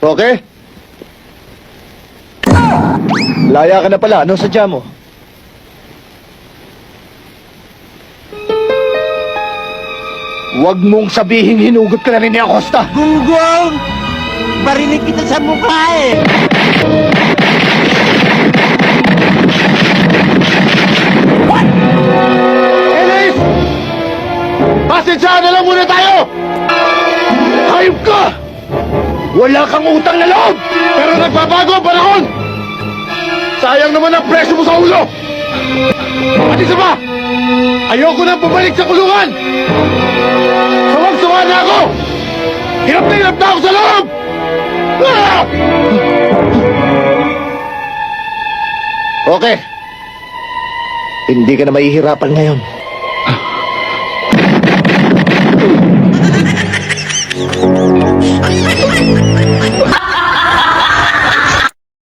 Okay? Laya ka na pala. Anong sadya mo? Huwag mong sabihin hinugot ka na rin ni Acosta. Gunggong! Barinig kita sa mukha eh! Elise! Pasensyahan na lang muna tayo! Hayop ka! Wala kang utang na loob! Pero nagbabago ang panahon! Sayang naman ang presyo mo sa ulo! At isa pa! Ayoko nang bumalik sa kulungan! Sawag-sawa na ako! Hirap na ako sa loob! Ah! Okay. Hindi ka na mahihirapan ngayon.